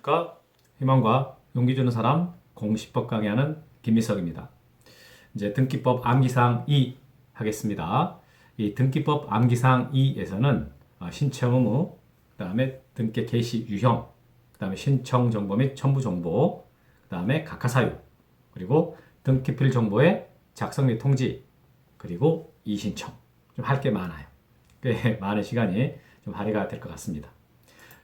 안녕하십니까? 희망과 용기 주는 사람 공시법 강의하는 김미석입니다. 이제 등기법 암기사항 2 하겠습니다. 이 등기법 암기사항 2에서는 신청 의무, 그 다음에 등기 개시 유형, 그 다음에 신청 정보 및 첨부 정보, 그 다음에 각하사유, 그리고 등기필 정보의 작성 및 통지, 그리고 이신청. 좀 할 게 많아요. 꽤 많은 시간이 좀 할애가 될 것 같습니다.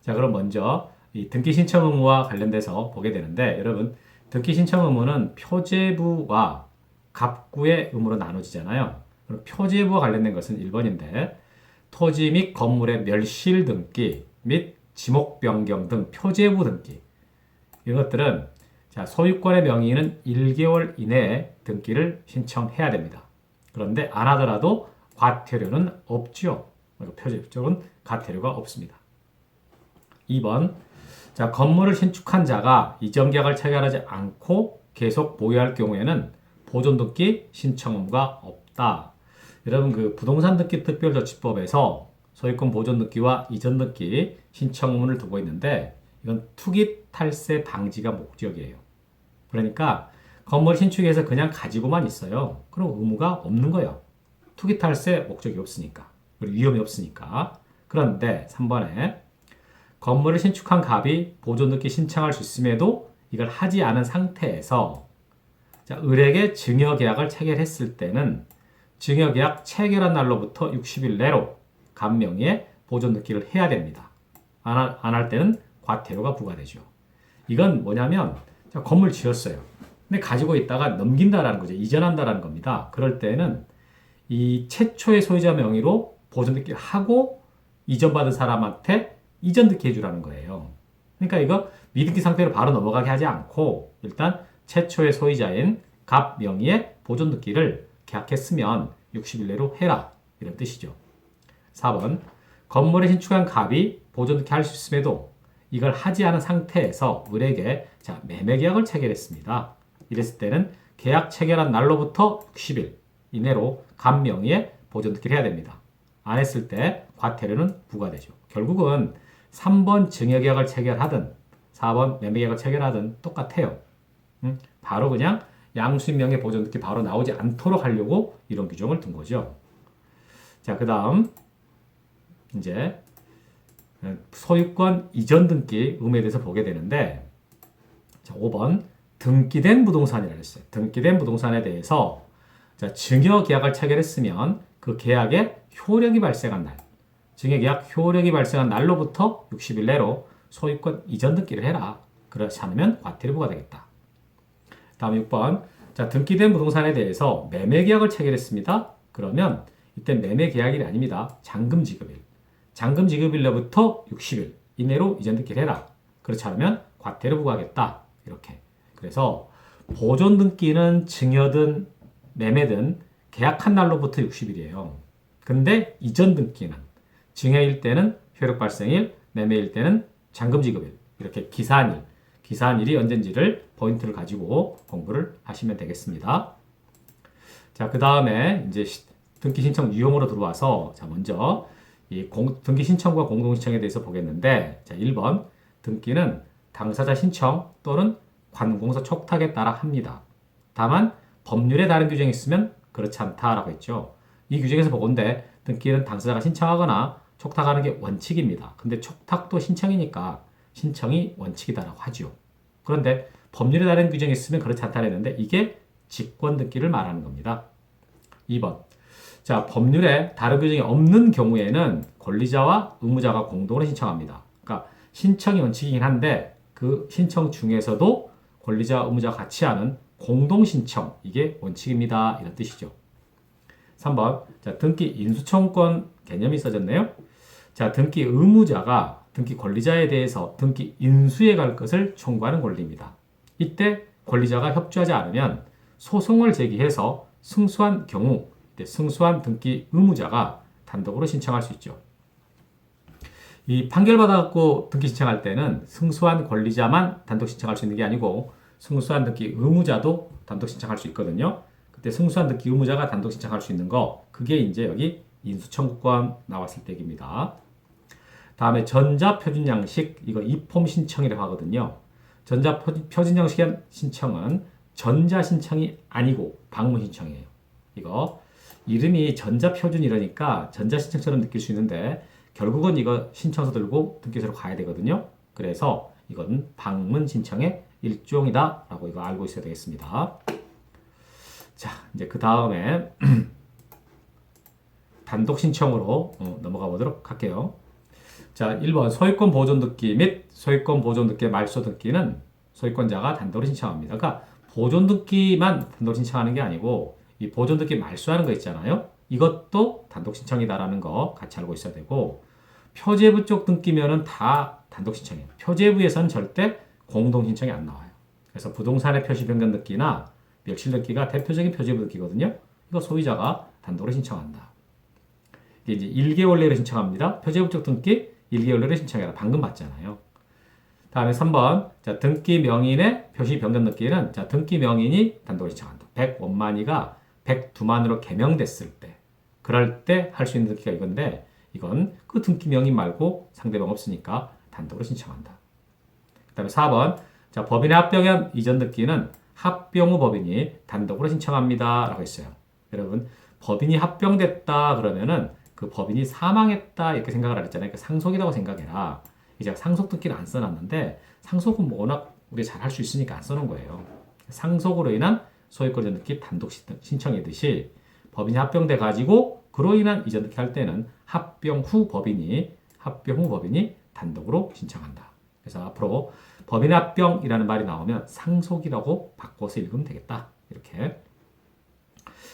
자, 그럼 먼저 이 등기 신청 의무와 관련돼서 보게 되는데, 여러분, 등기 신청 의무는 표제부와 갑구의 의무로 나눠지잖아요. 그럼 표제부와 관련된 것은 1번인데, 토지 및 건물의 멸실 등기 및 지목 변경 등 표제부 등기. 이런 것들은 자, 소유권의 명의는 1개월 이내에 등기를 신청해야 됩니다. 그런데 안 하더라도 과태료는 없죠. 표제적은 과태료가 없습니다. 2번, 자, 건물을 신축한 자가 이전 계약을 체결하지 않고 계속 보유할 경우에는 보존 등기 신청 의무가 없다. 여러분, 그 부동산 등기 특별조치법에서 소유권 보존 등기와 이전 등기 신청 의무를 두고 있는데, 이건 투기 탈세 방지가 목적이에요. 그러니까 건물 신축해서 그냥 가지고만 있어요. 그럼 의무가 없는 거예요. 투기 탈세 목적이 없으니까. 그리고 위험이 없으니까. 그런데 3번에 건물을 신축한 갑이 보존 등기 신청할 수 있음에도 이걸 하지 않은 상태에서 을에게 증여계약을 체결했을 때는 증여계약 체결한 날로부터 60일 내로 갑 명의의 보존 등기를 해야 됩니다. 안 할 때는 과태료가 부과되죠. 이건 뭐냐면 건물 지었어요. 근데 가지고 있다가 넘긴다라는 거죠. 이전한다라는 겁니다. 그럴 때는 이 최초의 소유자 명의로 보존 등기를 하고 이전받은 사람한테 이전 등기 해주라는 거예요. 그러니까 이거 미등기 상태로 바로 넘어가게 하지 않고 일단 최초의 소유자인 갑 명의의 보존 등기를 계약했으면 60일 내로 해라. 이런 뜻이죠. 4번, 건물을 신축한 갑이 보존 등기 할 수 있음에도 이걸 하지 않은 상태에서 을에게 매매 계약을 체결했습니다. 이랬을 때는 계약 체결한 날로부터 60일 이내로 갑 명의의 보존 등기를 해야 됩니다. 안 했을 때 과태료는 부과되죠. 결국은 3번 증여계약을 체결하든 4번 매매계약을 체결하든 똑같아요. 바로 그냥 양수인명의 보존 등기 바로 나오지 않도록 하려고 이런 규정을 둔 거죠. 자, 그 다음 이제 소유권 이전 등기 의무에 대해서 보게 되는데, 자, 5번 등기된 부동산이라고 했어요. 등기된 부동산에 대해서 자, 증여계약을 체결했으면 그 계약의 효력이 발생한 날, 증여계약 효력이 발생한 날로부터 60일 내로 소유권 이전 등기를 해라. 그렇지 않으면 과태료 부과되겠다. 다음 6번, 자, 등기된 부동산에 대해서 매매계약을 체결했습니다. 그러면 이때 매매계약일이 아닙니다. 잔금지급일. 잔금지급일로부터 60일 이내로 이전 등기를 해라. 그렇지 않으면 과태료 부과하겠다. 이렇게. 그래서 보존 등기는 증여든 매매든 계약한 날로부터 60일이에요. 근데 이전 등기는 증여일 때는 효력 발생일, 매매일 때는 잔금지급일. 이렇게 기산일이 언젠지를 포인트를 가지고 공부를 하시면 되겠습니다. 자, 그 다음에 이제 등기 신청 유형으로 들어와서 자, 먼저 이 등기 신청과 공동 신청에 대해서 보겠는데, 자, 1번 등기는 당사자 신청 또는 관공서 촉탁에 따라 합니다. 다만 법률에 다른 규정이 있으면 그렇지 않다라고 했죠. 이 규정에서 보건대 등기는 당사자가 신청하거나 촉탁하는 게 원칙입니다. 근데 촉탁도 신청이니까 신청이 원칙이다라고 하죠. 그런데 법률에 다른 규정이 있으면 그렇지 않다고 했는데 이게 직권 등기를 말하는 겁니다. 2번. 자, 법률에 다른 규정이 없는 경우에는 권리자와 의무자가 공동으로 신청합니다. 그러니까 신청이 원칙이긴 한데 그 신청 중에서도 권리자와 의무자가 같이 하는 공동 신청, 이게 원칙입니다. 이런 뜻이죠. 3번. 자, 등기 인수청구권 개념이 써졌네요. 자, 등기 의무자가 등기 권리자에 대해서 등기 인수에 갈 것을 청구하는 권리입니다. 이때 권리자가 협조하지 않으면 소송을 제기해서 승소한 경우 승소한 등기 의무자가 단독으로 신청할 수 있죠. 이 판결받아갖고 등기 신청할 때는 승소한 권리자만 단독 신청할 수 있는 게 아니고 승소한 등기 의무자도 단독 신청할 수 있거든요. 그때 승소한 등기 의무자가 단독 신청할 수 있는 거, 그게 이제 여기 인수청구권 나왔을 때 얘기입니다. 다음에 전자표준양식, 이거 이폼 신청이라고 하거든요. 전자표준양식 신청은 전자신청이 아니고 방문신청이에요. 이거 이름이 전자표준 이러니까 전자신청처럼 느낄 수 있는데 결국은 이거 신청서 들고 등기소로 가야 되거든요. 그래서 이건 방문신청의 일종이다 라고 이거 알고 있어야 되겠습니다. 자, 이제 그 다음에 단독신청으로 넘어가 보도록 할게요. 자, 1번 소유권 보존 등기 및 소유권 보존 등기의 말소 등기는 소유권자가 단독으로 신청합니다. 그러니까 보존 등기만 단독 신청하는 게 아니고 이 보존 등기 말소하는 거 있잖아요. 이것도 단독 신청이다라는 거 같이 알고 있어야 되고 표제부 쪽 등기면은 다 단독 신청이에요. 표제부에서는 절대 공동 신청이 안 나와요. 그래서 부동산의 표시 변경 등기나 멸실 등기가 대표적인 표제부 등기거든요. 이거 소유자가 단독으로 신청한다. 이게 이제 1개월 내로 신청합니다. 표제부 쪽 등기 1개월 내로 신청해라. 방금 봤잖아요. 다음에 3번. 자, 등기 명인의 표시 변경 등기는 자, 등기 명인이 단독으로 신청한다. 100원만이가 102만으로 개명됐을 때 그럴 때 할 수 있는 등기가 이건데 이건 그 등기 명인 말고 상대방 없으니까 단독으로 신청한다. 그 다음에 4번. 자, 법인의 합병한 이전 등기는 합병 후 법인이 단독으로 신청합니다. 라고 했어요. 여러분, 법인이 합병됐다 그러면은 그 법인이 사망했다 이렇게 생각을 하랬잖아요. 그러니까 상속이라고 생각해라. 이제 상속 등기는 안 써놨는데 상속은 뭐 워낙 우리 잘 할 수 있으니까 안 써놓은 거예요. 상속으로 인한 소유권 이전 등기 단독 신청이듯이 법인이 합병돼 가지고 그로 인한 이전 등기 할 때는 합병 후 법인이 단독으로 신청한다. 그래서 앞으로 법인의 합병이라는 말이 나오면 상속이라고 바꿔서 읽으면 되겠다. 이렇게.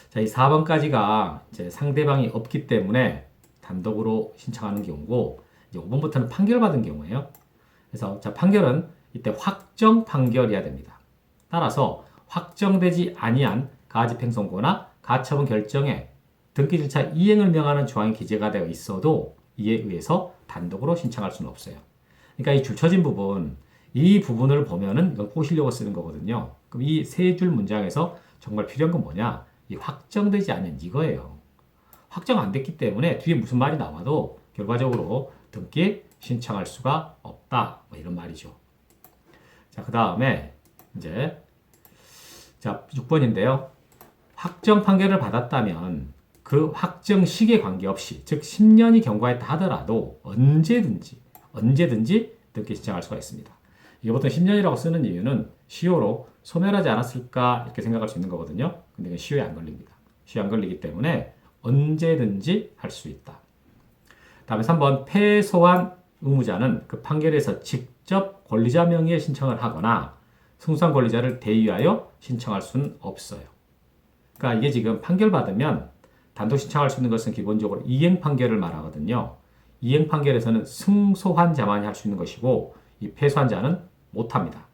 자, 이 4번까지가 이제 상대방이 없기 때문에 단독으로 신청하는 경우고 이제 5번부터는 판결받은 경우예요. 그래서 자, 판결은 이때 확정 판결이어야 됩니다. 따라서 확정되지 아니한 가집행선고나 가처분 결정에 등기 절차 이행을 명하는 조항이 기재가 되어 있어도 이에 의해서 단독으로 신청할 수는 없어요. 그러니까 이 줄쳐진 부분, 이 부분을 보면은 이건 꼬시려고 쓰는 거거든요. 그럼 이 세 줄 문장에서 정말 필요한 건 뭐냐? 이 확정되지 않은 이거예요. 확정 안 됐기 때문에 뒤에 무슨 말이 나와도 결과적으로 등기 신청할 수가 없다. 뭐 이런 말이죠. 자, 그 다음에 이제 자, 6번인데요. 확정 판결을 받았다면 그 확정 시기에 관계없이 즉 10년이 경과했다 하더라도 언제든지 등기 신청할 수가 있습니다. 이게 보통 10년이라고 쓰는 이유는 시효로 소멸하지 않았을까 이렇게 생각할 수 있는 거거든요. 근데 이건 시효에 안 걸립니다. 시효에 안 걸리기 때문에 언제든지 할 수 있다. 다음에 3번 패소한 의무자는 그 판결에서 직접 권리자 명의의 신청을 하거나 승소한 권리자를 대의하여 신청할 수는 없어요. 그러니까 이게 지금 판결 받으면 단독 신청할 수 있는 것은 기본적으로 이행 판결을 말하거든요. 이행 판결에서는 승소한 자만이 할 수 있는 것이고 이 패소한 자는 못합니다.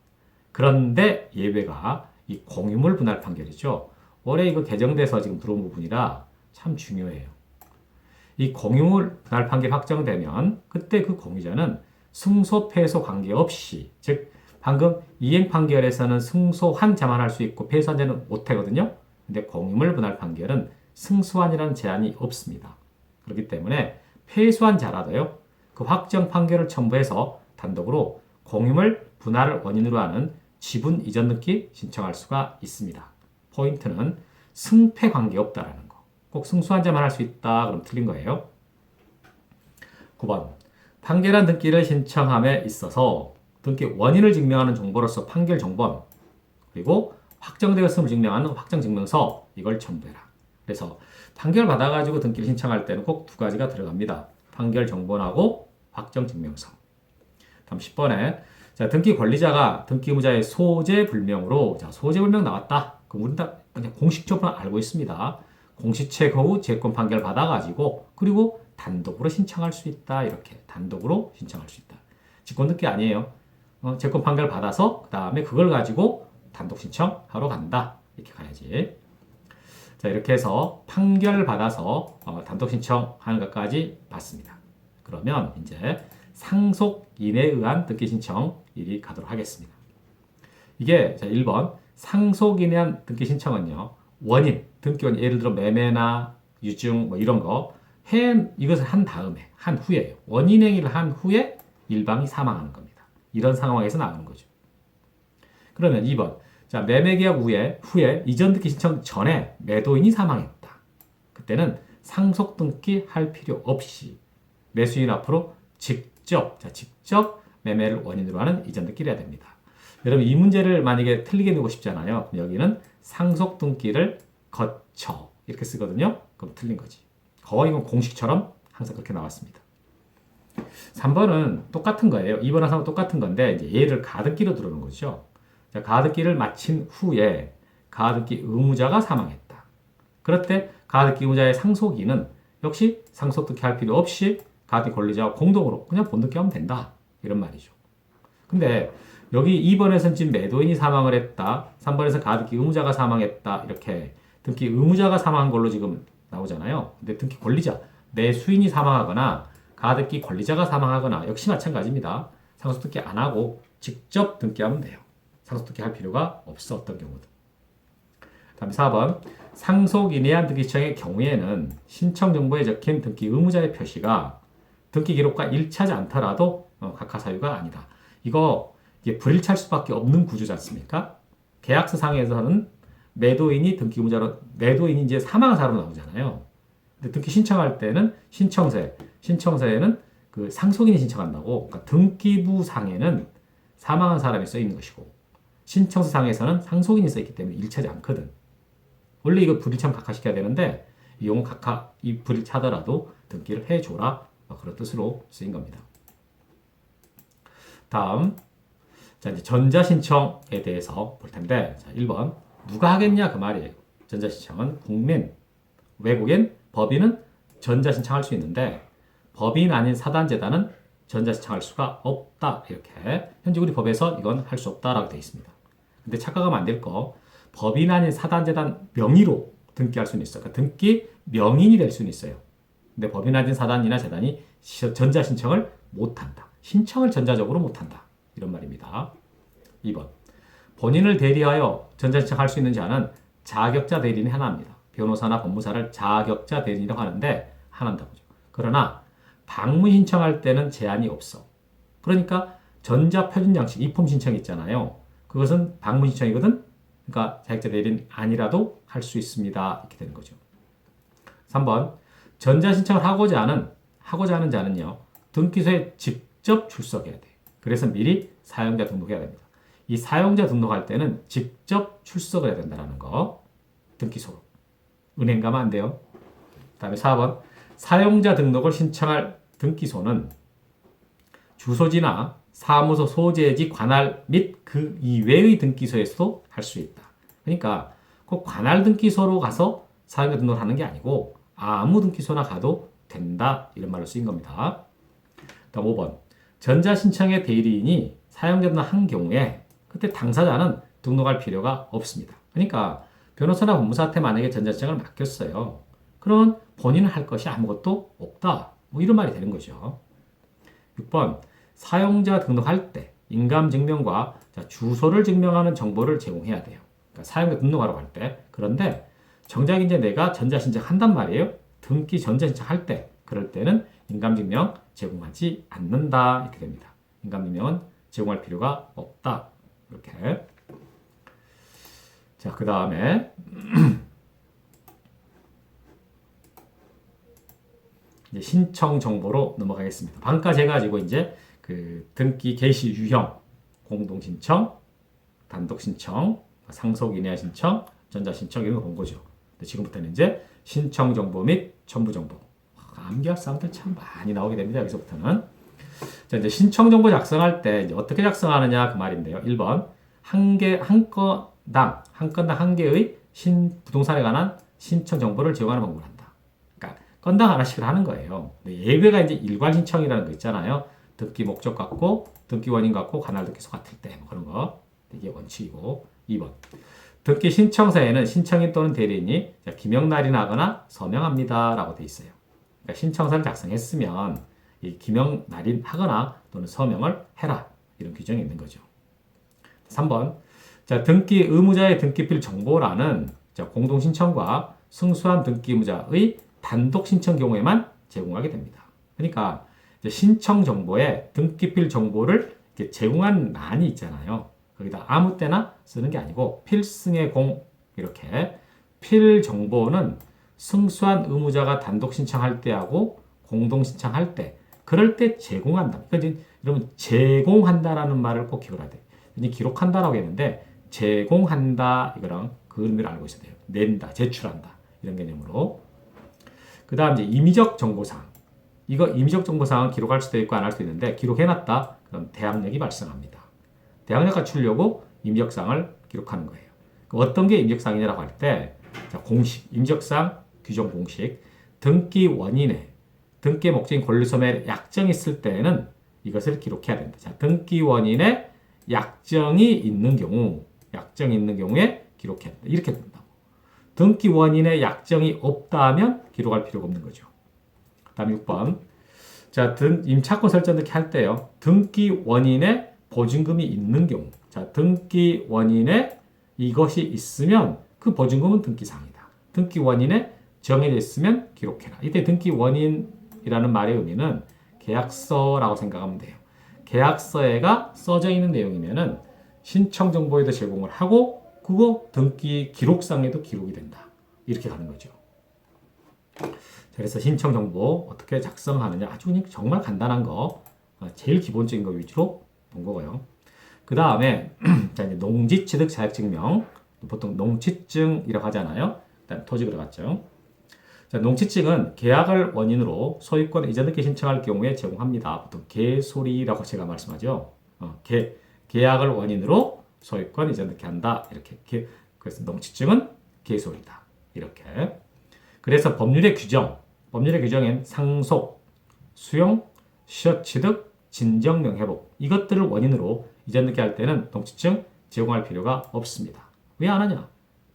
그런데 예외가 이 공유물 분할 판결이죠. 올해 이거 개정돼서 지금 들어온 부분이라 참 중요해요. 이 공유물 분할 판결 확정되면 그때 그 공유자는 승소 패소 관계없이 즉 방금 이행 판결에서는 승소한 자만 할 수 있고 패소한 자는 못하거든요. 근데 공유물 분할 판결은 승소한이라는 제한이 없습니다. 그렇기 때문에 패소한 자라도요. 그 확정 판결을 첨부해서 단독으로 공유물 분할을 원인으로 하는 지분 이전 등기 신청할 수가 있습니다. 포인트는 승패 관계없다라는 거. 꼭 승소한 자만 할 수 있다. 그럼 틀린 거예요. 9번. 판결한 등기를 신청함에 있어서 등기 원인을 증명하는 정보로서 판결 정본 그리고 확정되었음을 증명하는 확정증명서 이걸 첨부해라. 그래서 판결 받아가지고 등기를 신청할 때는 꼭 두 가지가 들어갑니다. 판결 정본하고 확정증명서. 다음 10번에 자, 등기 권리자가 등기 의무자의 소재 불명으로 자, 소재 불명 나왔다. 그럼 우리는 다 그냥 공식적으로 알고 있습니다. 공시책 후 재권 판결 받아가지고 그리고 단독으로 신청할 수 있다. 이렇게 단독으로 신청할 수 있다. 직권 등기 아니에요. 재권 판결 받아서 그 다음에 그걸 가지고 단독 신청하러 간다. 이렇게 가야지. 자, 이렇게 해서 판결 받아서 단독 신청하는 것까지 봤습니다. 그러면 이제 상속인에 의한 등기 신청 일이 가도록 하겠습니다. 이게 자, 1번 상속인에 의한 등기 신청은요. 원인, 등기 원인 예를 들어 매매나 유증 뭐 이런 거 이것을 한 다음에, 한 후에요. 원인 행위를 한 후에 일방이 사망하는 겁니다. 이런 상황에서 나오는 거죠. 그러면 2번. 자, 매매 계약 후에 이전 등기 신청 전에 매도인이 사망했다. 그때는 상속 등기 할 필요 없이 매수인 앞으로 직접 매매를 원인으로 하는 이전 등기를 해야 됩니다. 여러분 이 문제를 만약에 틀리게 내고 싶잖아요. 그럼 여기는 상속 등기를 거쳐 이렇게 쓰거든요. 그럼 틀린 거지. 거의 이건 공식처럼 항상 그렇게 나왔습니다. 3번은 똑같은 거예요. 2번하고 3번 똑같은 건데 이제 얘를 가등기로 들어오는 거죠. 자, 가등기를 마친 후에 가등기 의무자가 사망했다. 그럴 때 가등기 의무자의 상속인은 역시 상속 등기할 필요 없이 가등기 권리자와 공동으로 그냥 본등기하면 된다. 이런 말이죠. 근데 여기 2번에서는 지금 매도인이 사망을 했다. 3번에서 가등기 의무자가 사망했다. 이렇게 등기 의무자가 사망한 걸로 지금 나오잖아요. 근데 등기 권리자, 매수인이 사망하거나 가등기 권리자가 사망하거나 역시 마찬가지입니다. 상속 등기 안 하고 직접 등기하면 돼요. 상속 등기 할 필요가 없어 어떤 경우든. 다음에 4번. 상속인의한 등기청의 경우에는 신청 정보에 적힌 등기 의무자의 표시가 등기 기록과 일치하지 않더라도 각하 사유가 아니다. 이게 불일치할 수밖에 없는 구조지 않습니까? 계약서 상에서는 매도인이 등기 의무자로 매도인이 이제 사망한 사람으로 나오잖아요. 근데 등기 신청할 때는 신청서에는 그 상속인이 신청한다고. 그러니까 등기부 상에는 사망한 사람이 써 있는 것이고 신청서 상에서는 상속인이 써 있기 때문에 일치하지 않거든. 원래 이거 불일치하면 각하시켜야 되는데 이 용어 각하 이 불일치하더라도 등기를 해줘라. 그런 뜻으로 쓰인 겁니다. 다음, 자, 이제 전자신청에 대해서 볼 텐데, 자, 1번. 누가 하겠냐? 그 말이에요. 전자신청은 국민, 외국인, 법인은 전자신청할 수 있는데, 법인 아닌 사단재단은 전자신청할 수가 없다. 이렇게. 현재 우리 법에서 이건 할 수 없다라고 되어 있습니다. 근데 착각하면 안 될 거, 법인 아닌 사단재단 명의로 등기할 수는 있어요. 그러니까 등기 명인이 될 수는 있어요. 근데 법인 아닌 사단이나 재단이 전자신청을 못한다. 신청을 전자적으로 못한다. 이런 말입니다. 2번. 본인을 대리하여 전자신청할 수 있는 자는 자격자 대리인이 하나입니다. 변호사나 법무사를 자격자 대리인이라고 하는데 하나다 보죠. 그러나 방문 신청할 때는 제한이 없어. 그러니까 전자표준양식 이폼 신청 있잖아요. 그것은 방문 신청이거든. 그러니까 자격자 대리인 아니라도 할 수 있습니다. 이렇게 되는 거죠. 3번. 전자신청을 하고자 하는 자는요. 등기소에 직접 출석해야 돼. 그래서 미리 사용자 등록해야 됩니다. 이 사용자 등록할 때는 직접 출석을 해야 된다는 거. 등기소로. 은행 가면 안 돼요. 그 다음에 4번. 사용자 등록을 신청할 등기소는 주소지나 사무소 소재지 관할 및 그 이외의 등기소에서도 할 수 있다. 그러니까 꼭 관할 등기소로 가서 사용자 등록을 하는 게 아니고 아무 등기소나 가도 된다. 이런 말로 쓰인 겁니다. 다음 5번. 전자신청의 대리인이 사용자 등록한 경우에 그때 당사자는 등록할 필요가 없습니다. 그러니까 변호사나 법무사한테 만약에 전자신청을 맡겼어요. 그러면 본인은 할 것이 아무것도 없다. 뭐 이런 말이 되는 거죠. 6번. 사용자 등록할 때 인감증명과 주소를 증명하는 정보를 제공해야 돼요. 그러니까 사용자 등록하러 갈 때. 그런데 정작 이제 내가 전자신청 한단 말이에요. 등기 전자신청 할 때. 그럴 때는 인감증명 제공하지 않는다. 이렇게 됩니다. 인감증명은 제공할 필요가 없다. 이렇게. 자, 그 다음에 이제 신청 정보로 넘어가겠습니다. 방금까지 해가지고 이제 그 등기 개시 유형, 공동신청, 단독신청, 상속인의 신청, 전자신청 이런 거 본 거죠. 근데 지금부터는 이제 신청 정보 및 첨부 정보. 암기할 사람들 참 많이 나오게 됩니다. 여기서부터는. 자, 이제 신청 정보 작성할 때 이제 어떻게 작성하느냐 그 말인데요. 1번. 한 건당 한 개의 부동산에 관한 신청 정보를 제공하는 방법을 한다. 그러니까 건당 하나씩을 하는 거예요. 예외가 이제 일괄 신청이라는 거 있잖아요. 등기 목적 같고 등기 원인 같고 관할 등기소 같을 때 뭐 그런 거. 이게 원칙이고. 2번. 등기 신청서에는 신청인 또는 대리인이 기명 날인하거나 서명합니다 라고 돼 있어요. 그러니까 신청서를 작성했으면 이 기명 날인하거나 또는 서명을 해라. 이런 규정이 있는 거죠. 3번. 자, 등기 의무자의 등기필 정보란은 공동신청과 승소한 등기 의무자의 단독 신청 경우에만 제공하게 됩니다. 그러니까 이제 신청 정보에 등기필 정보를 이렇게 제공한欄이 있잖아요. 거기다 아무 때나 쓰는 게 아니고 필승의 공 이렇게 필 정보는 승소한 의무자가 단독 신청할 때하고 공동 신청할 때 그럴 때 제공한다. 그러니까 여러분 제공한다라는 말을 꼭 기억해야 돼. 기록한다라고 했는데 제공한다 이거랑 그 의미를 알고 있어야 돼요. 낸다, 제출한다 이런 개념으로. 그 다음 이제 임의적 정보사항. 이거 임의적 정보사항은 기록할 수도 있고 안 할 수도 있는데 기록해놨다. 그럼 대항력이 발생합니다. 대항력 갖추려고 임의적사항을 기록하는 거예요. 어떤 게 임의적사항이라고 할 때 공식, 임의적사항 규정 공식, 등기 원인에 등기 목적인 권리소멸 약정이 있을 때에는 이것을 기록해야 된다. 자, 등기 원인에 약정이 있는 경우에 기록해야 된다. 이렇게 된다고. 등기 원인에 약정이 없다면 기록할 필요가 없는 거죠. 다음 6번. 자, 임차권 설정 등기 할 때요. 등기 원인에 보증금이 있는 경우. 자, 등기 원인에 이것이 있으면 그 보증금은 등기사항이다. 등기 원인에 정해져 있으면 기록해라. 이때 등기 원인이라는 말의 의미는 계약서라고 생각하면 돼요. 계약서에가 써져 있는 내용이면은 신청 정보에도 제공을 하고 그거 등기 기록상에도 기록이 된다. 이렇게 가는 거죠. 그래서 신청 정보 어떻게 작성하느냐 아주 그냥 정말 간단한 거 제일 기본적인 거 위주로 본 거고요. 그 다음에 자 이제 농지취득 자격증명 보통 농취증이라고 하잖아요. 일단 토지 들어갔죠. 자, 농취증은 계약을 원인으로 소유권 이전 등기 신청할 경우에 제공합니다. 보통 개소리라고 제가 말씀하죠. 계약을 원인으로 소유권 이전 등기 한다. 이렇게 그래서 농취증은 개소리다. 이렇게. 그래서 법률의 규정엔 상속, 수용, 시효취득, 진정명 회복 이것들을 원인으로 이전 등기 할 때는 농취증 제공할 필요가 없습니다. 왜 안 하냐?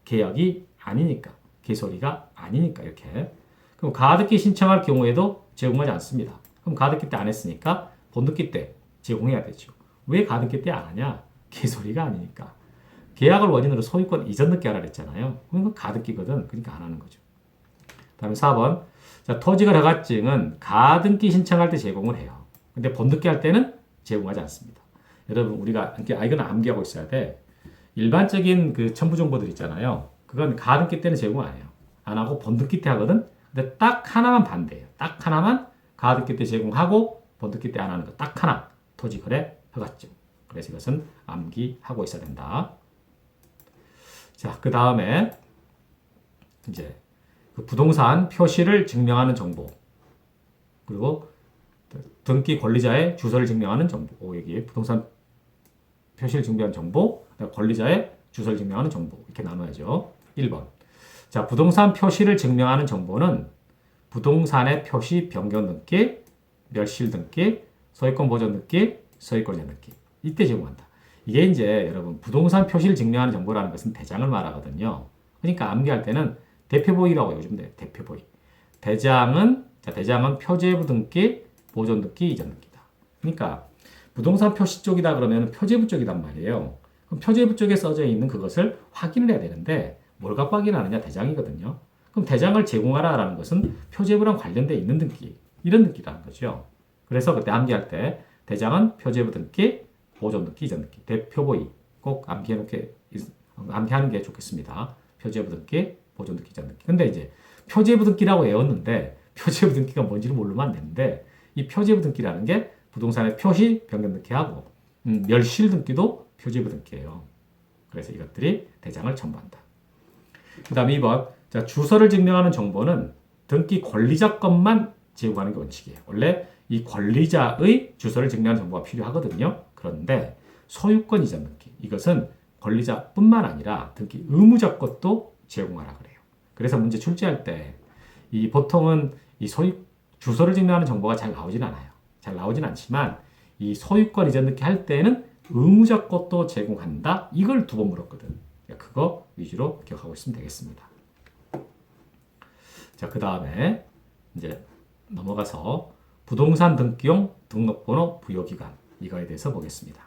계약이 아니니까. 개소리가 아니니까 이렇게. 그럼 가등기 신청할 경우에도 제공하지 않습니다. 그럼 가등기 때 안 했으니까 본등기 때 제공해야 되죠. 왜 가등기 때 안 하냐? 개소리가 아니니까. 계약을 원인으로 소유권 이전 등기 하라 그랬잖아요. 그건 가등기거든. 그러니까 안 하는 거죠. 다음에 4번. 자, 토지가 허가증은 가등기 신청할 때 제공을 해요. 근데 본등기 할 때는 제공하지 않습니다. 여러분 우리가 이건 암기하고 있어야 돼. 일반적인 그 첨부 정보들 있잖아요. 그건 가등기 때는 제공 안 해요. 안 하고 본등기 때 하거든. 근데 딱 하나만 반대예요. 딱 하나만 가등기 때 제공하고 본등기 때 안 하는 거. 딱 하나. 토지거래 허가증. 그래서 이것은 암기하고 있어야 된다. 자, 그 다음에 이제 그 부동산 표시를 증명하는 정보. 그리고 등기 권리자의 주소를 증명하는 정보. 여기 부동산 표시를 증명하는 정보. 권리자의 주소를 증명하는 정보. 이렇게 나눠야죠. 1번. 자, 부동산 표시를 증명하는 정보는 부동산의 표시 변경 등기, 멸실 등기, 소유권 보존 등기, 소유권 이전 등기. 이때 제공한다. 이게 이제 여러분 부동산 표시를 증명하는 정보라는 것은 대장을 말하거든요. 그러니까 암기할 때는 대표보이라고 요즘 대표보이. 대장은 표제부 등기, 보존 등기, 이전 등기다. 그러니까 부동산 표시 쪽이다 그러면 표제부 쪽이단 말이에요. 그럼 표제부 쪽에 써져 있는 그것을 확인을 해야 되는데 뭘 갖고 확인하느냐? 대장이거든요. 그럼 대장을 제공하라라는 것은 표제부랑 관련되어 있는 등기, 이런 등기라는 거죠. 그래서 그때 암기할 때 대장은 표제부 등기, 보존 등기, 이전 등기, 대표보이 꼭 암기하는 게 좋겠습니다. 표제부 등기, 보존 등기, 이전 등기. 근데 이제 표제부 등기라고 외웠는데 표제부 등기가 뭔지를 모르면 안 되는데 이 표제부 등기라는 게 부동산의 표시 변경 등기하고 멸실 등기도 표제부 등기예요. 그래서 이것들이 대장을 첨부한다. 그 다음에 2번. 자, 주소를 증명하는 정보는 등기 권리자 것만 제공하는 게 원칙이에요. 원래 이 권리자의 주소를 증명하는 정보가 필요하거든요. 그런데 소유권 이전 등기. 이것은 권리자뿐만 아니라 등기 의무자 것도 제공하라 그래요. 그래서 문제 출제할 때 이 보통은 이 주소를 증명하는 정보가 잘 나오진 않아요. 잘 나오진 않지만 이 소유권 이전 등기 할 때는 의무자 것도 제공한다. 이걸 2번 물었거든. 그거 위주로 기억하고 있으면 되겠습니다. 자, 그 다음에 이제 넘어가서 부동산 등기용 등록번호 부여기간 이거에 대해서 보겠습니다.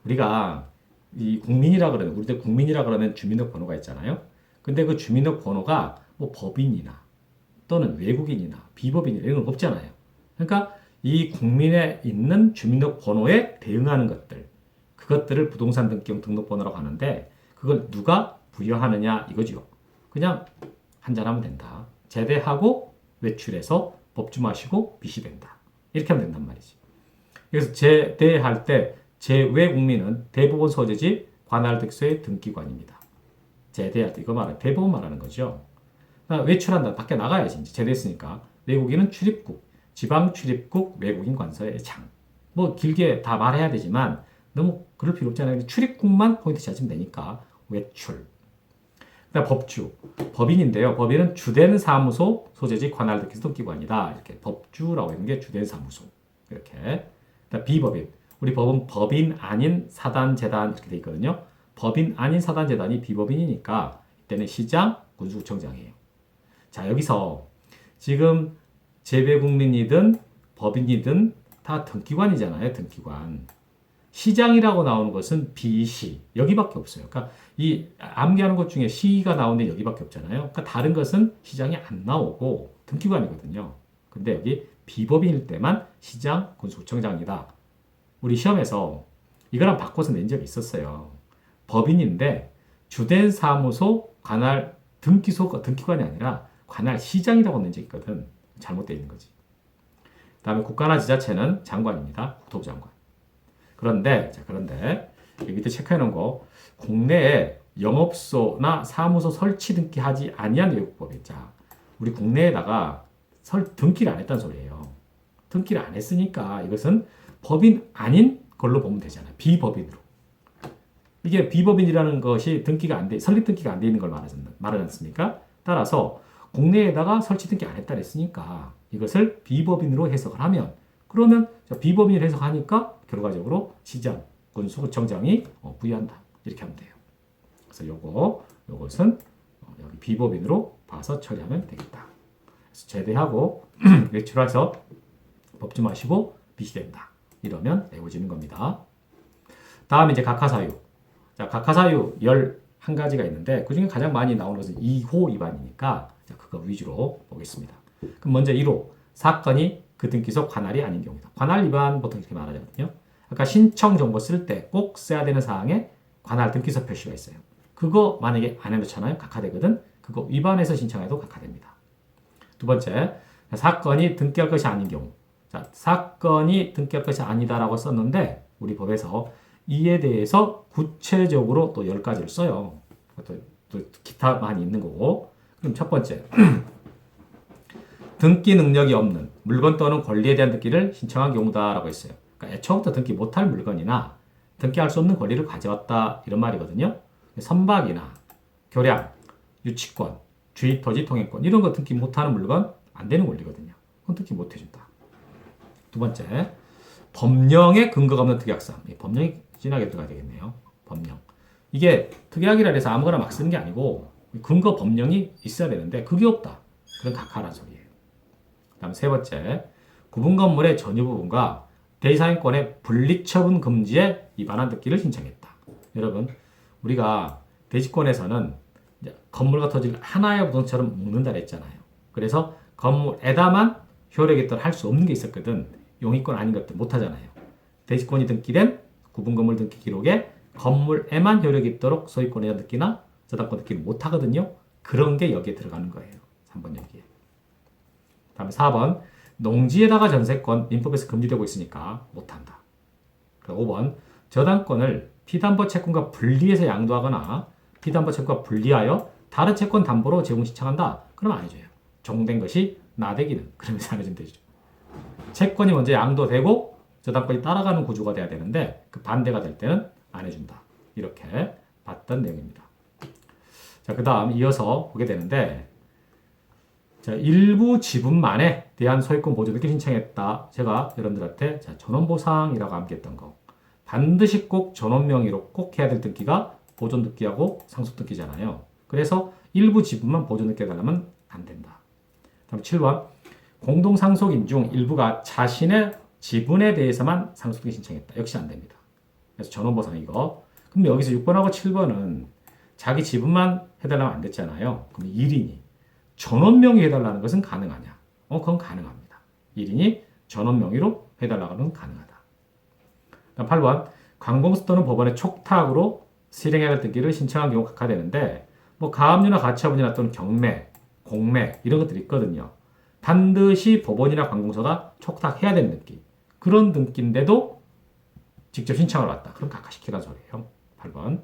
우리가 이 우리들 국민이라 그러면 주민등록번호가 있잖아요. 근데 그 주민등록번호가 뭐 법인이나 또는 외국인이나 비법인이나 이런 건 없잖아요. 그러니까 이 국민에 있는 주민등록번호에 대응하는 것들, 그것들을 부동산 등기용 등록번호라고 하는데 그걸 누가 부여하느냐 이거죠. 그냥 한잔하면 된다. 제대하고 외출해서 법주 마시고 빚이 된다. 이렇게 하면 된단 말이지. 그래서 제대할 때 제외국민은 대법원 소재지 관할득소의 등기관입니다. 제대할 때 이거 말하는 대법원 말하는 거죠. 외출한다. 밖에 나가야지. 이제 제대했으니까. 외국인은 출입국, 지방 출입국 외국인 관서의 장. 뭐 길게 다 말해야 되지만 너무 그럴 필요 없잖아요. 출입국만 포인트 찾으면 되니까 외출. 그다음 법주, 법인인데요. 법인은 주된 사무소 소재지 관할득기 등기관이다. 이렇게 법주라고 하는 게 주된 사무소. 이렇게. 그다음 비법인, 우리 법은 법인 아닌 사단 재단 이렇게 돼 있거든요. 법인 아닌 사단 재단이 비법인이니까 이때는 시장, 군수구청장이에요. 자, 여기서 지금 재외국민이든 법인이든 다 등기관이잖아요. 등기관. 시장이라고 나오는 것은 비시 여기밖에 없어요. 그러니까 이 암기하는 것 중에 시가 나오는 데 여기밖에 없잖아요. 그러니까 다른 것은 시장이 안 나오고 등기관이거든요. 근데 여기 비법인일 때만 시장, 군수구청장이다. 우리 시험에서 이거랑 바꿔서 낸 적이 있었어요. 법인인데 주된 사무소 관할 등기관이 아니라 관할 시장이라고 낸 적이 있거든. 잘못되어 있는 거지. 그 다음에 국가나 지자체는 장관입니다. 국토부 장관. 그런데 여기 밑에 체크해 놓은 거 국내에 영업소나 사무소 설치 등기하지 아니한 외국법인. 자, 우리 국내에다가 등기를 안 했다는 소리예요. 등기를 안 했으니까 이것은 법인 아닌 걸로 보면 되잖아요. 비법인으로. 이게 비법인이라는 것이 등기가 안 돼, 설립 등기가 안 돼 있는 걸 말하지 않습니까? 따라서 국내에다가 설치 등기 안 했다 했으니까 이것을 비법인으로 해석을 하면 그러면 비법인으로 해석하니까 결과적으로 시장, 군수구청장이 부여한다. 이렇게 하면 돼요. 그래서 요것은 여기 비법인으로 봐서 처리하면 되겠다. 그래서 제대하고 외출해서 법주 마시고 빚이 된다. 이러면 외워지는 겁니다. 다음에 이제 각하사유. 자, 각하사유 11가지가 있는데 그 중에 가장 많이 나오는 것은 2호 위반이니까 그거 위주로 보겠습니다. 그럼 먼저 1호. 사건이 그 등기소 관할이 아닌 경우다. 관할 위반 보통 이렇게 말하거든요. 아까 신청 정보 쓸 때 꼭 써야 되는 사항에 관할 등기소 표시가 있어요. 그거 만약에 안 해놓잖아요. 각하되거든. 그거 위반해서 신청해도 각하됩니다. 두 번째, 사건이 등기할 것이 아닌 경우. 자, 사건이 등기할 것이 아니다라고 썼는데 우리 법에서 이에 대해서 구체적으로 또 10가지를 써요. 또 기타 많이 있는 거고. 그럼 첫 번째, 등기 능력이 없는 물건 또는 권리에 대한 등기를 신청한 경우다라고 했어요. 그러니까 애초부터 등기 못할 물건이나 등기할 수 없는 권리를 가져왔다 이런 말이거든요. 선박이나 교량, 유치권, 주입토지 통행권 이런 거 등기 못하는 물건 안 되는 권리거든요. 그건 등기 못 해준다. 두 번째, 법령에 근거가 없는 특약사항. 법령이 진하게 들어가야 되겠네요. 법령. 이게 특약이라 해서 아무거나 막 쓰는 게 아니고 근거 법령이 있어야 되는데 그게 없다. 그건 각하란 소리예요. 다음 세 번째, 구분 건물의 전유 부분과 대상권의 분리처분 금지에 위반한 등기를 신청했다. 여러분, 우리가 대지권에서는 건물과 토지를 하나의 부동처럼 묶는다 했잖아요. 그래서 건물에다만 효력이 있도록 할 수 없는 게 있었거든. 용의권 아닌 것들 못 하잖아요. 대지권이 등기된 구분 건물 등기 기록에 건물에만 효력이 있도록 소유권에 대한 등기나 저당권 등기를 못 하거든요. 그런 게 여기에 들어가는 거예요. 3번 여기에. 다음에 4번, 농지에다가 전세권 민법에서 금지되고 있으니까 못한다. 5번, 저당권을 피담보 채권과 분리해서 양도하거나 피담보 채권과 분리하여 다른 채권 담보로 제공 신청한다. 그럼 안 해줘요. 종된 것이 나대기는 그러면서 안 해주면 되죠. 채권이 먼저 양도되고 저당권이 따라가는 구조가 돼야 되는데 그 반대가 될 때는 안 해준다. 이렇게 봤던 내용입니다. 자, 그 다음 이어서 보게 되는데 자, 일부 지분만에 대한 소유권 보존 등기 신청했다. 제가 여러분들한테 자, 전원보상이라고 암기했던 거. 반드시 꼭 전원 명의로 꼭 해야 될 등기가 보존 등기하고 상속 등기잖아요. 그래서 일부 지분만 보존 등기 해달라면 안 된다. 다음 7번. 공동 상속인 중 일부가 자신의 지분에 대해서만 상속 등기 신청했다. 역시 안 됩니다. 그래서 전원보상 이거. 그럼 여기서 6번하고 7번은 자기 지분만 해달라면 안 됐잖아요. 그럼 1인이 전원 명의 해달라는 것은 가능하냐? 그건 가능합니다. 1인이 전원 명의로 해달라는 건 가능하다. 8번 관공서 또는 법원의 촉탁으로 실행해야 할 등기를 신청한 경우 각하되는데 뭐 가압류나 가처분이나 또는 경매, 공매 이런 것들이 있거든요. 반드시 법원이나 관공서가 촉탁해야 되는 등기. 그런 등기인데도 직접 신청을 왔다. 그럼 각하시키라는 소리예요. 8번.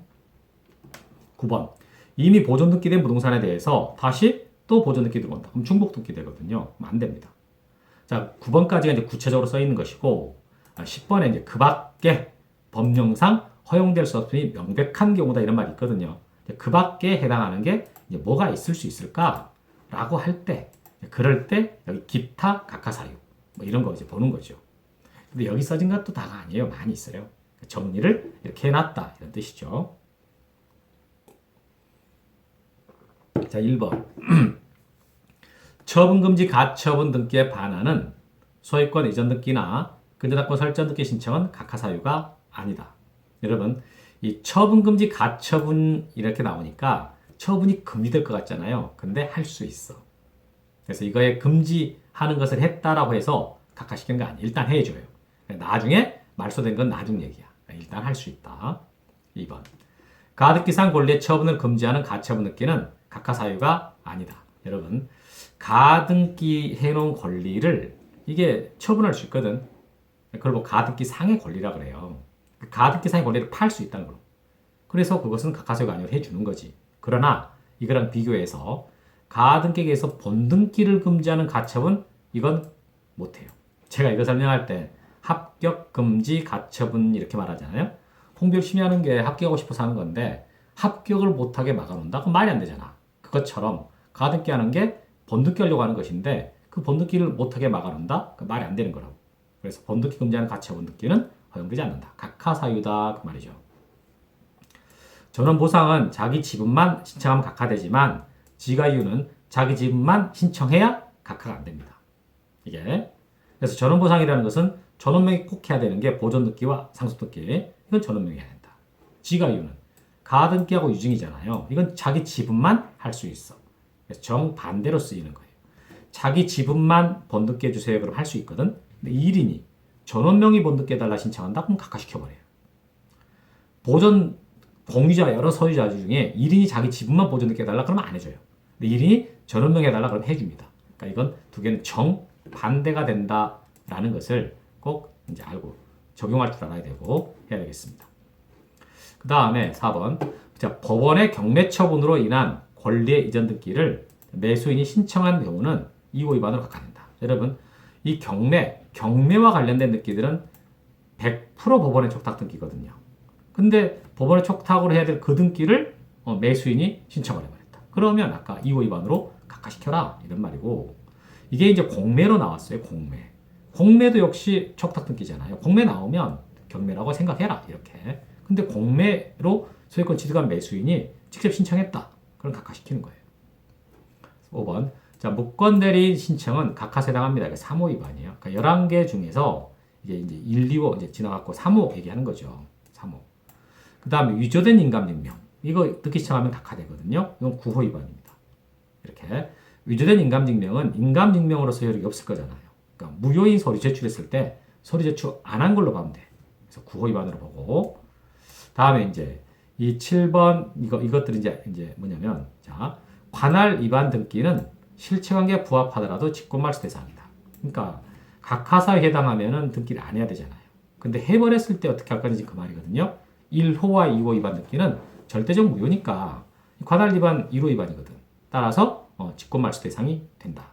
9번. 이미 보존 등기된 부동산에 대해서 다시 또 보존 등기 들어온다. 그럼 중복 등기 되거든요. 그럼 안 됩니다. 자, 9번까지가 이제 구체적으로 써 있는 것이고 10번에 이제 그 밖에 법령상 허용될 수 없으니 명백한 경우다 이런 말이 있거든요. 그 밖에 해당하는 게 이제 뭐가 있을 수 있을까라고 할 때, 그럴 때 여기 기타 각하사유 뭐 이런 거 이제 보는 거죠. 근데 여기 써진 것도 다가 아니에요. 많이 있어요. 정리를 이렇게 해놨다 이런 뜻이죠. 자, 1번. 처분금지 가처분 등기에 반하는 소유권 이전 등기나 근저당권 설정 등기 신청은 각하사유가 아니다. 여러분, 이 처분금지 가처분 이렇게 나오니까 처분이 금지될 것 같잖아요. 근데 할 수 있어. 그래서 이거에 금지하는 것을 했다라고 해서 각하시키는 거 아니에요. 일단 해줘요. 나중에 말소된 건 나중 얘기야. 일단 할 수 있다. 2번. 가등기상 권리의 처분을 금지하는 가처분 등기는 각하사유가 아니다. 여러분, 가등기 해놓은 권리를 이게 처분할 수 있거든. 그걸 뭐 가등기 상의 권리라 그래요. 가등기 상의 권리를 팔 수 있다는 거로. 그래서 그것은 각하사유가 아니고 해주는 거지. 그러나 이거랑 비교해서 가등기에서 본등기를 금지하는 가처분 이건 못해요. 제가 이거 설명할 때 합격 금지 가처분 이렇게 말하잖아요. 홍보 열심히 하는 게 합격하고 싶어서 하는 건데 합격을 못하게 막아놓는다? 그건 말이 안 되잖아. 그것처럼 가등기 하는 게 본등기 하려고 하는 것인데 그 본등기를 못하게 막아놓는다? 그 말이 안 되는 거라고. 그래서 본등기 금지하는 가처분 등기는 허용되지 않는다. 각하사유다 그 말이죠. 전원보상은 자기 지분만 신청하면 각하되지만 지가이유는 자기 지분만 신청해야 각하가 안 됩니다. 이게 그래서 전원보상이라는 것은 전원명의 꼭 해야 되는 게 보존등기와 상속등기. 이건 전원명의 해야 된다. 지가이유는 가등기하고 유증이잖아요. 이건 자기 지분만 할 수 있어. 그래서 정반대로 쓰이는 거예요. 자기 지분만 본등기 해주세요. 그럼 할 수 있거든. 근데 1인이 전원명의 본등기 해달라 신청한다? 그럼 각하시켜버려요. 보존 공유자 여러 소유자 중에 1인이 자기 지분만 보존등기 해달라? 그러면 안 해줘요. 근데 1인이 전원명의 해달라? 그러면 해줍니다. 그러니까 이건 두 개는 정반대가 된다라는 것을 꼭 이제 알고 적용할 줄 알아야 되고 해야 되겠습니다. 그 다음에 4번. 자, 법원의 경매 처분으로 인한 권리의 이전 등기를 매수인이 신청한 경우는 2호 위반으로 각하된다. 여러분, 이 경매와 관련된 등기들은 100% 법원의 촉탁 등기거든요. 근데 법원의 촉탁으로 해야 될 그 등기를 매수인이 신청을 해버렸다. 그러면 아까 2호 위반으로 각하시켜라 이런 말이고, 이게 이제 공매로 나왔어요. 공매도 역시 촉탁 등기잖아요. 공매 나오면 경매라고 생각해라 이렇게. 근데 공매로 소유권 취득한 매수인이 직접 신청했다. 그럼 각하시키는 거예요. 5번. 자, 무권대리인 신청은 각하세 당합니다. 3호 위반이에요. 그러니까 11개 중에서 이제 1, 2호 이제 지나갔고 3호 얘기하는 거죠. 3호. 그 다음에 위조된 인감증명. 이거 듣기 시작하면 각하되거든요. 이건 9호 위반입니다. 이렇게. 위조된 인감증명은 인감증명으로서 효력이 없을 거잖아요. 그러니까 무효인 서류 제출했을 때 서류 제출 안 한 걸로 보면 돼. 그래서 9호 위반으로 보고. 다음에 이제 이 7번 이것들이 이제 뭐냐면 자, 관할 위반 등기는 실체관계에 부합하더라도 직권말소 대상이다. 그러니까 각하사에 해당하면은 등기를 안 해야 되잖아요. 근데 해버렸을 때 어떻게 할 건지 그 말이거든요. 1호와 2호 위반 등기는 절대적 무효니까 관할 위반 1호 위반이거든. 따라서 직권말소 대상이 된다.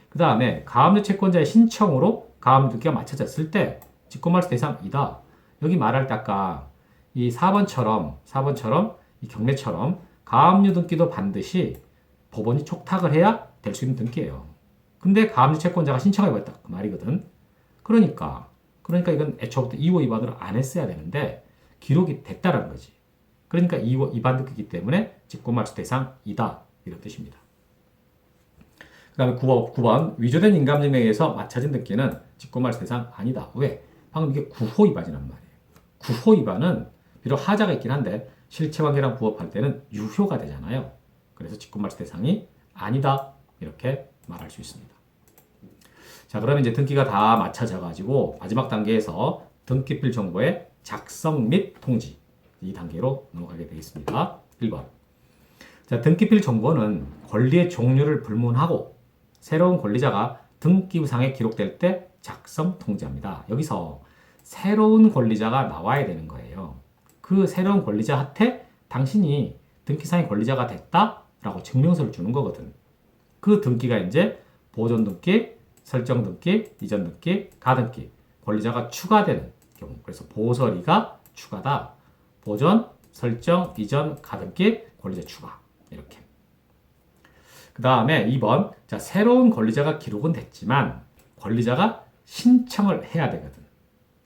그 다음에 가압류 채권자의 신청으로 가압류 등기가 맞춰졌을 때 직권말소 대상이다. 여기 말할 때 아까 이 4번처럼 이 경매처럼 가압류 등기도 반드시 법원이 촉탁을 해야 될 수 있는 등기예요. 근데 가압류 채권자가 신청해버렸다. 그 말이거든. 그러니까 이건 애초부터 2호 위반으로 안 했어야 되는데 기록이 됐다라는 거지. 그러니까 2호 위반 등기이기 때문에 직권말소 대상이다. 이런 뜻입니다. 그 다음에 9번. 위조된 인감증명에 의해서 맞춰진 등기는 직권말소 대상 아니다. 왜? 방금 이게 9호 위반이란 말이에요. 9호 위반은 비록 하자가 있긴 한데 실체관계랑 부합할 때는 유효가 되잖아요. 그래서 직권말소 대상이 아니다. 이렇게 말할 수 있습니다. 자, 그러면 이제 등기가 다 맞춰져 가지고 마지막 단계에서 등기필 정보의 작성 및 통지 이 단계로 넘어가게 되겠습니다. 1번. 자, 등기필 정보는 권리의 종류를 불문하고 새로운 권리자가 등기부상에 기록될 때 작성 통지합니다. 여기서 새로운 권리자가 나와야 되는 거예요. 그 새로운 권리자한테 당신이 등기상의 권리자가 됐다라고 증명서를 주는 거거든. 그 등기가 이제 보존 등기, 설정 등기, 이전 등기, 가등기, 권리자가 추가되는 경우. 그래서 보설이가 추가다. 보존, 설정, 이전, 가등기, 권리자 추가. 이렇게. 그 다음에 2번. 자, 새로운 권리자가 기록은 됐지만 권리자가 신청을 해야 되거든.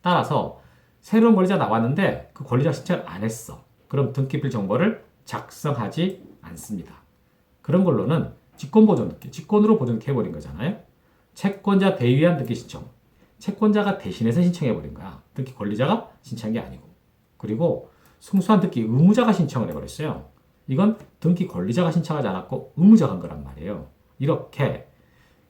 따라서 새로운 권리자 나왔는데 그 권리자 신청을 안 했어. 그럼 등기필 정보를 작성하지 않습니다. 그런 걸로는 직권보존 등기, 직권으로 보존 등기 해버린 거잖아요. 채권자 대위한 등기 신청. 채권자가 대신해서 신청해버린 거야. 등기 권리자가 신청한 게 아니고. 그리고 승소한 등기 의무자가 신청을 해버렸어요. 이건 등기 권리자가 신청하지 않았고 의무자가 한 거란 말이에요. 이렇게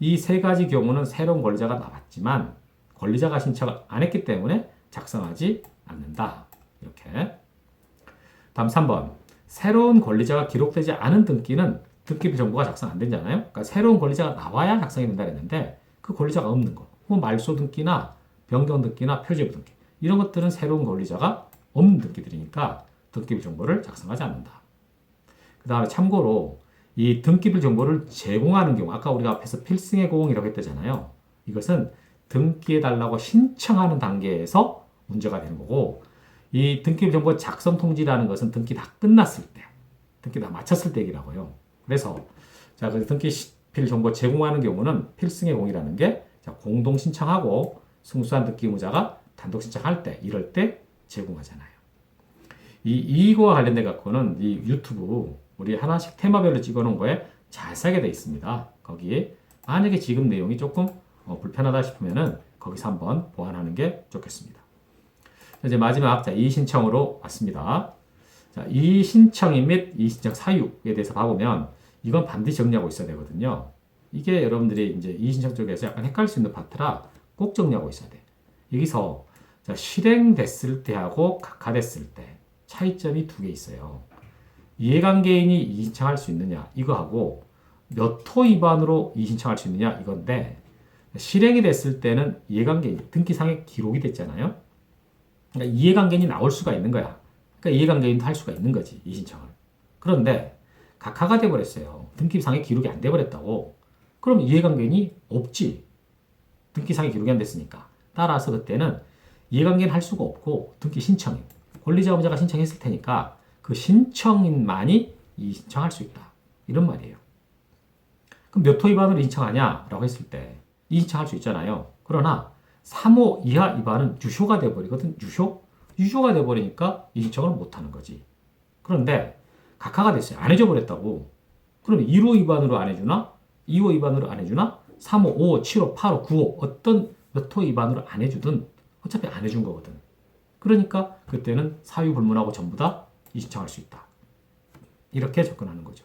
이 세 가지 경우는 새로운 권리자가 나왔지만 권리자가 신청을 안 했기 때문에 작성하지 않는다. 이렇게. 다음 3번. 새로운 권리자가 기록되지 않은 등기는 등기필 정보가 작성 안 되잖아요. 그러니까 새로운 권리자가 나와야 작성이 된다 했는데 그 권리자가 없는 거. 뭐 말소 등기나 변경 등기나 표제부 등기. 이런 것들은 새로운 권리자가 없는 등기들이니까 등기필 정보를 작성하지 않는다. 그 다음에 참고로 이 등기필 정보를 제공하는 경우, 아까 우리가 앞에서 필승의 공이라고 했잖아요. 이것은 등기해달라고 신청하는 단계에서 문제가 되는 거고, 이 등기필 정보 작성 통지라는 것은 등기 다 끝났을 때, 등기 다 마쳤을 때 얘기라고요. 그래서 자, 그 등기필 정보 제공하는 경우는 필승의 공이라는 게 자, 공동 신청하고 승소한 등기 의무자가 단독 신청할 때, 이럴 때 제공하잖아요. 이거와 관련돼 갖고는 이 유튜브 우리 하나씩 테마별로 찍어놓은 거에 잘 싸게 돼 있습니다. 거기에 만약에 지금 내용이 조금 불편하다 싶으면은 거기서 한번 보완하는 게 좋겠습니다. 이제 마지막 자, 이의신청으로 왔습니다. 자, 이의신청인 및 이의신청 사유에 대해서 봐보면 이건 반드시 정리하고 있어야 되거든요. 이게 여러분들이 이제 이의신청 쪽에서 약간 헷갈릴 수 있는 파트라 꼭 정리하고 있어야 돼. 여기서 자, 실행됐을 때하고 각하됐을 때 차이점이 두 개 있어요. 이해관계인이 이의신청할 수 있느냐 이거하고 몇 호 위반으로 이의신청할 수 있느냐 이건데 실행이 됐을 때는 이해관계인 등기상에 기록이 됐잖아요. 그러니까 이해관계인이 나올 수가 있는 거야. 그러니까 이해관계인도 할 수가 있는 거지 이의신청을. 그런데 각하가 돼버렸어요. 등기상에 기록이 안 돼버렸다고. 그럼 이해관계인이 없지. 등기상에 기록이 안 됐으니까. 따라서 그때는 이해관계인 할 수가 없고 등기 신청인 권리자 의무자가 신청했을 테니까 그 신청인만이 이의신청할 수 있다. 이런 말이에요. 그럼 몇 호 위반으로 이의신청하냐? 라고 했을 때 이의신청할 수 있잖아요. 그러나 3호 이하 위반은 유효가 돼버리거든. 유효가 돼버리니까 이의신청을 못하는 거지. 그런데 각하가 됐어요. 안 해줘 버렸다고. 그럼 1호 위반으로 안 해주나? 2호 위반으로 안 해주나? 3호, 5호, 7호, 8호, 9호 어떤 몇 호 위반으로 안 해주든 어차피 안 해준 거거든. 그러니까 그때는 사유 불문하고 전부 다 이의신청할 수 있다. 이렇게 접근하는 거죠.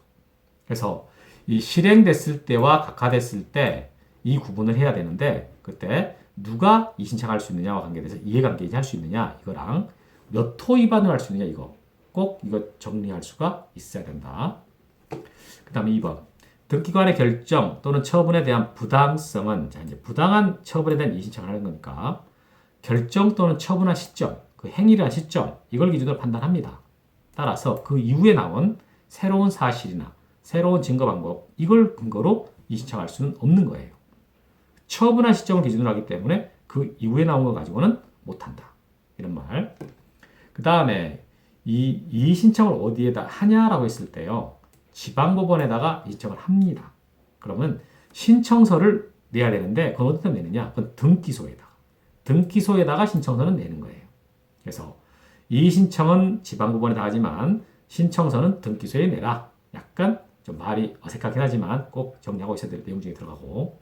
그래서 이 실행됐을 때와 각하됐을 때 이 구분을 해야 되는데 그때 누가 이의신청할 수 있느냐와 관계돼서 이해관계인이 할 수 있느냐 이거랑 몇 호 위반을 할 수 있느냐 이거 꼭 이거 정리할 수가 있어야 된다. 그 다음에 2번 등기관의 결정 또는 처분에 대한 부당성은 자 이제 부당한 처분에 대한 이의신청을 하는 거니까 결정 또는 처분한 시점 그 행위를 한 시점 이걸 기준으로 판단합니다. 따라서 그 이후에 나온 새로운 사실이나 새로운 증거 방법 이걸 근거로 이의신청할 수는 없는 거예요. 처분한 시점을 기준으로 하기 때문에 그 이후에 나온 거 가지고는 못한다. 이런 말. 그 다음에 이 이의신청을 어디에다 하냐라고 했을 때요. 지방법원에다가 이의신청을 합니다. 그러면 신청서를 내야 되는데 그건 어디다 내느냐? 그건 등기소에다가 신청서는 내는 거예요. 그래서 이의신청은 지방법원에다 하지만 신청서는 등기소에 내라. 약간 좀 말이 어색하긴 하지만 꼭 정리하고 있어야 될 내용 중에 들어가고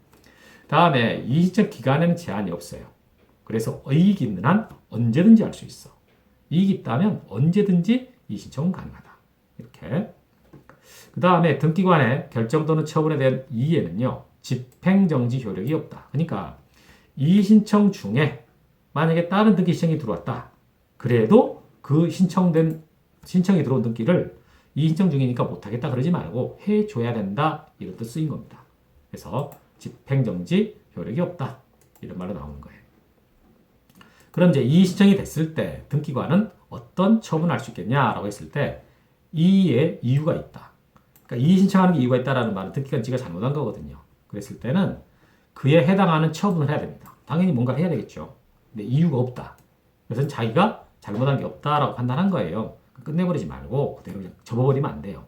다음에 이의신청 기간에는 제한이 없어요. 그래서 이익이 있는 한 언제든지 할 수 있어. 이익이 있다면 언제든지 이의신청은 가능하다. 이렇게 그 다음에 등기관의 결정 또는 처분에 대한 이의에는요, 집행정지 효력이 없다. 그러니까 이의 신청 중에 만약에 다른 등기 신청이 들어왔다. 그래도 그 신청이 들어온 등기를 이의 신청 중이니까 못하겠다 그러지 말고 해줘야 된다. 이런 뜻 쓰인 겁니다. 그래서 집행정지 효력이 없다. 이런 말로 나오는 거예요. 그럼 이제 이의 신청이 됐을 때 등기관은 어떤 처분을 할 수 있겠냐라고 했을 때 이의에 이유가 있다. 그러니까 이의 신청하는 게 이유가 있다라는 말은 등기관 지가 잘못한 거거든요. 그랬을 때는 그에 해당하는 처분을 해야 됩니다. 당연히 뭔가를 해야 되겠죠. 근데 이유가 없다. 그것은 자기가 잘못한 게 없다라고 판단한 거예요. 끝내버리지 말고 그대로 그냥 접어버리면 안 돼요.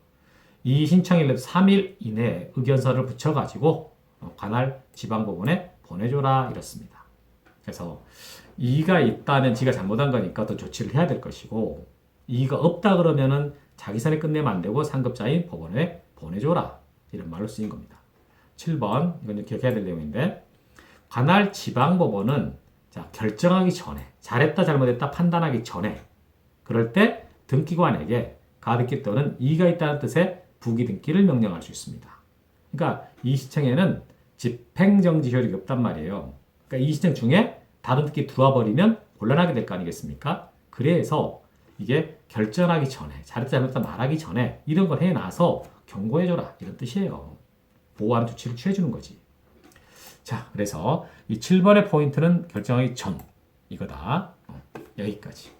이의 신청일로 3일 이내에 의견서를 붙여가지고 관할 지방법원에 보내줘라 이렇습니다. 그래서 이의가 있다면 지가 잘못한 거니까 어떤 조치를 해야 될 것이고 이의가 없다 그러면은 자기 선에 끝내면 안 되고 상급자인 법원에 보내줘라 이런 말로 쓰인 겁니다. 7번 이건 기억해야 될 내용인데 관할 지방법원은 자, 결정하기 전에 잘했다 잘못했다 판단하기 전에 그럴 때 등기관에게 가등기 또는 이의가 있다는 뜻의 부기등기를 명령할 수 있습니다. 그러니까 이 시청에는 집행정지 효력이 없단 말이에요. 그러니까 이 시청 중에 다른 등기 들어와 버리면 곤란하게 될 거 아니겠습니까? 그래서 이게 결정하기 전에 잘했다 잘못했다 말하기 전에 이런 걸 해놔서 경고해줘라 이런 뜻이에요. 보호하는 조치를 취해주는 거지. 자, 그래서 이 7번의 포인트는 결정하기 전 이거다. 여기까지.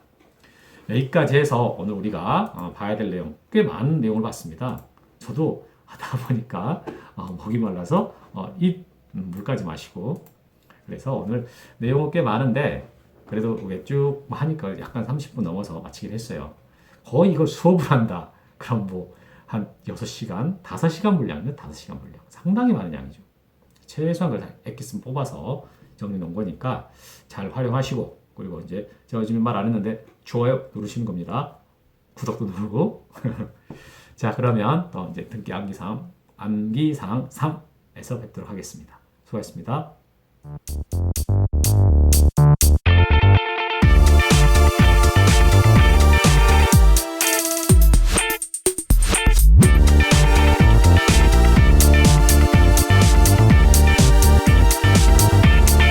여기까지 해서 오늘 우리가 봐야 될 내용 꽤 많은 내용을 봤습니다. 저도 하다 보니까 목이 말라서 입 물까지 마시고 그래서 오늘 내용은 꽤 많은데 그래도 쭉 하니까 약간 30분 넘어서 마치긴 했어요. 거의 이걸 수업을 한다. 그럼 뭐 한 6시간, 5시간 분량이요. 5시간 분량. 상당히 많은 양이죠. 최소한 걸 엑기스 뽑아서 정리 놓은 거니까 잘 활용하시고 그리고 이제 제가 요즘에 말 안 했는데 좋아요 누르시는 겁니다. 구독도 누르고 자 그러면 또 이제 등기 암기사항 3에서 뵙도록 하겠습니다. 수고하셨습니다.